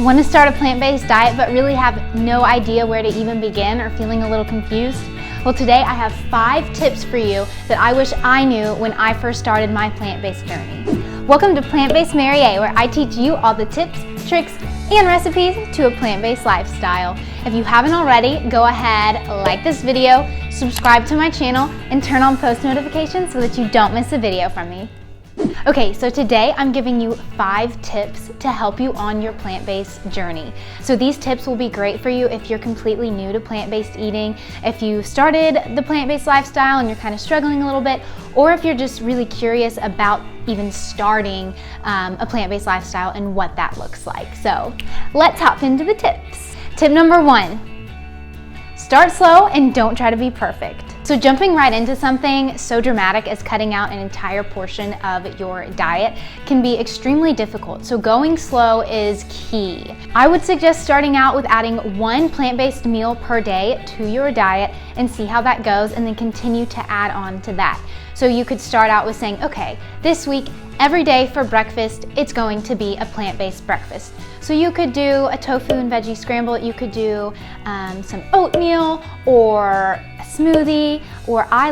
Want to start a plant-based diet but really have no idea where to even begin or feeling a little confused? Well, today I have 5 tips for you that I wish I knew when I first started my plant-based journey. Welcome to Plant-Based Mary A, where I teach you all the tips, tricks, and recipes to a plant-based lifestyle. If you haven't already, go ahead, like this video, subscribe to my channel, and turn on post notifications so that you don't miss a video from me. Okay, so today I'm giving you 5 tips to help you on your plant-based journey. So these tips will be great for you if you're completely new to plant-based eating, if you started the plant-based lifestyle and you're kind of struggling a little bit, or if you're just really curious about even starting a plant-based lifestyle and what that looks like. So let's hop into the tips. Tip number 1, start slow and don't try to be perfect. So jumping right into something so dramatic as cutting out an entire portion of your diet can be extremely difficult. So going slow is key. I would suggest starting out with adding 1 plant-based meal per day to your diet and see how that goes, and then continue to add on to that. So you could start out with saying, okay, this week, every day for breakfast, it's going to be a plant-based breakfast. So you could do a tofu and veggie scramble, you could do some oatmeal or a smoothie, or I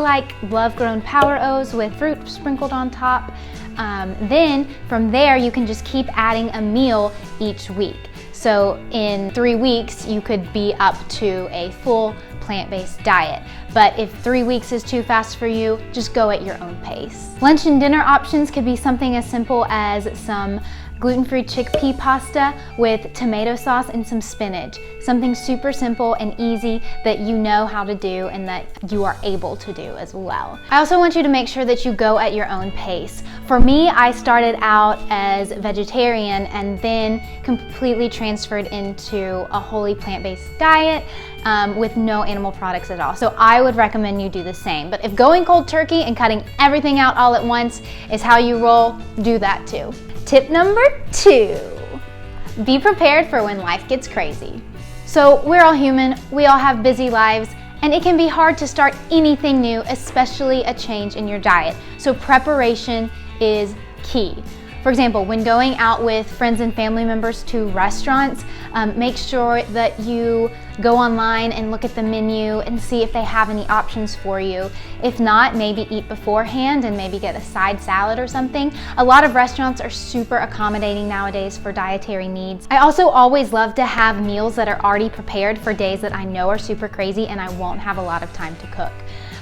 love grown power O's with fruit sprinkled on top. Then from there, you can just keep adding a meal each week. So in 3 weeks, you could be up to a full plant-based diet. But if 3 weeks is too fast for you, just go at your own pace. Lunch and dinner options could be something as simple as some gluten-free chickpea pasta with tomato sauce and some spinach. Something super simple and easy that you know how to do and that you are able to do as well. I also want you to make sure that you go at your own pace. For me, I started out as vegetarian and then completely transferred into a wholly plant-based diet with no animal products at all. So I would recommend you do the same. But if going cold turkey and cutting everything out all at once is how you roll, do that too. Tip number 2, be prepared for when life gets crazy. So we're all human, we all have busy lives, and it can be hard to start anything new, especially a change in your diet. So preparation is key. For example, when going out with friends and family members to restaurants, make sure that you go online and look at the menu and see if they have any options for you. If not, maybe eat beforehand and maybe get a side salad or something. A lot of restaurants are super accommodating nowadays for dietary needs. I also always love to have meals that are already prepared for days that I know are super crazy and I won't have a lot of time to cook.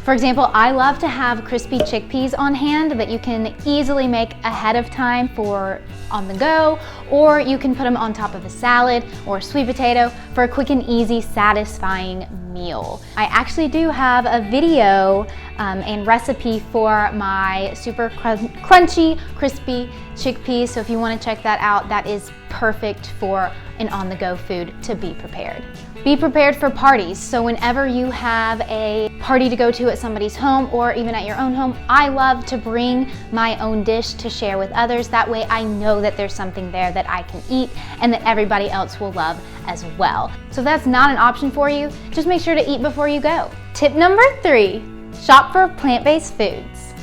For example, I love to have crispy chickpeas on hand that you can easily make ahead of time for on the go, or you can put them on top of a salad or sweet potato for a quick and easy, satisfying meal. I actually do have a video and recipe for my super crunchy, crispy chickpeas, so if you want to check that out, that is perfect for an on-the-go food to be prepared. Be prepared for parties. So whenever you have a party to go to at somebody's home or even at your own home, I love to bring my own dish to share with others. That way I know that there's something there that I can eat and that everybody else will love as well. So if that's not an option for you, just make sure to eat before you go. Tip number 3, shop for plant-based foods.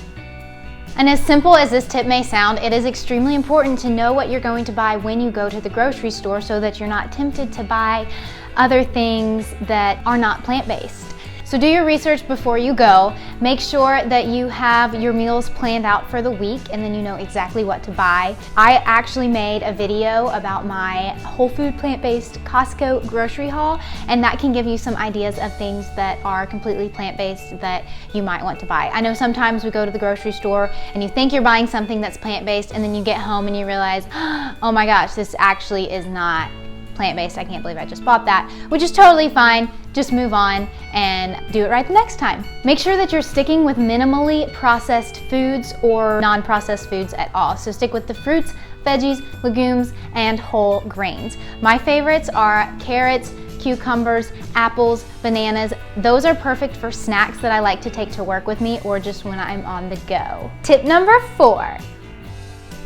And as simple as this tip may sound, it is extremely important to know what you're going to buy when you go to the grocery store so that you're not tempted to buy other things that are not plant-based. So do your research before you go. Make sure that you have your meals planned out for the week and then you know exactly what to buy. I actually made a video about my whole food plant-based Costco grocery haul, and that can give you some ideas of things that are completely plant-based that you might want to buy. I know sometimes we go to the grocery store and you think you're buying something that's plant-based and then you get home and you realize, oh my gosh, this actually is not plant-based. I can't believe I just bought that, which is totally fine. Just move on and do it right the next time. Make sure that you're sticking with minimally processed foods or non-processed foods at all. So stick with the fruits, veggies, legumes, and whole grains. My favorites are carrots, cucumbers, apples, bananas. Those are perfect for snacks that I like to take to work with me or just when I'm on the go. Tip number 4,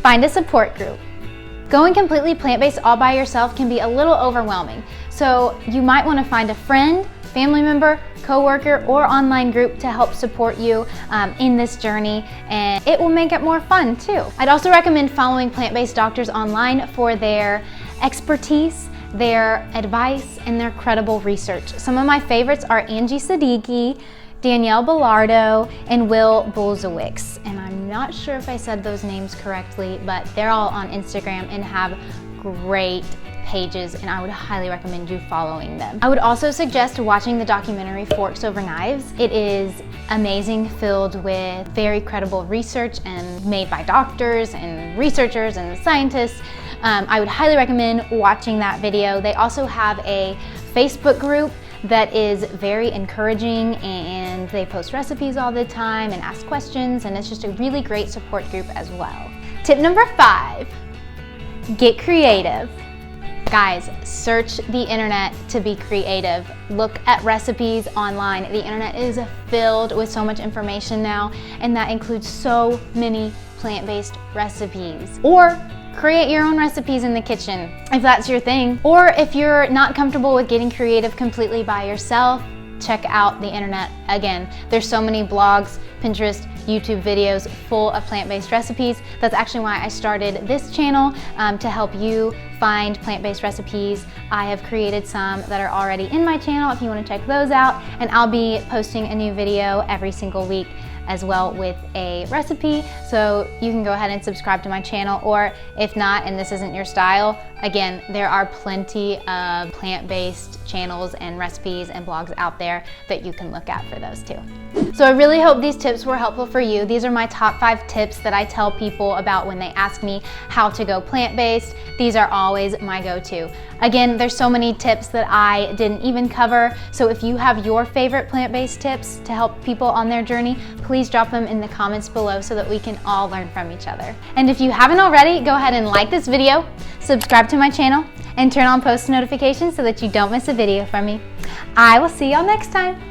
find a support group. Going completely plant-based all by yourself can be a little overwhelming. So you might want to find a friend, family member, coworker, or online group to help support you in this journey, and it will make it more fun too. I'd also recommend following plant-based doctors online for their expertise, their advice, and their credible research. Some of my favorites are Angie Siddiqui, Danielle Bellardo, and Will Bulzowicz. And I'm not sure if I said those names correctly, but they're all on Instagram and have great pages, and I would highly recommend you following them. I would also suggest watching the documentary Forks Over Knives. It is amazing, filled with very credible research and made by doctors and researchers and scientists. I would highly recommend watching that video. They also have a Facebook group that is very encouraging, and they post recipes all the time and ask questions, and it's just a really great support group as well. Tip number 5, get creative. Guys, search the internet to be creative. Look at recipes online. The internet is filled with so much information now, and that includes so many plant-based recipes. Or create your own recipes in the kitchen if that's your thing. Or if you're not comfortable with getting creative completely by yourself, check out the internet. Again, there's so many blogs, Pinterest, YouTube videos full of plant-based recipes. That's actually why I started this channel, to help you find plant-based recipes. I have created some that are already in my channel if you want to check those out, and I'll be posting a new video every single week as well with a recipe, so you can go ahead and subscribe to my channel. Or if not, and this isn't your style, again, there are plenty of plant-based channels and recipes and blogs out there that you can look at for those too. So I really hope these tips were helpful for you. These are my top 5 tips that I tell people about when they ask me how to go plant-based. These are always my go-to. Again, there's so many tips that I didn't even cover, so if you have your favorite plant-based tips to help people on their journey, please drop them in the comments below so that we can all learn from each other. And if you haven't already, go ahead and like this video, subscribe to my channel, and turn on post notifications so that you don't miss a video from me. I will see y'all next time.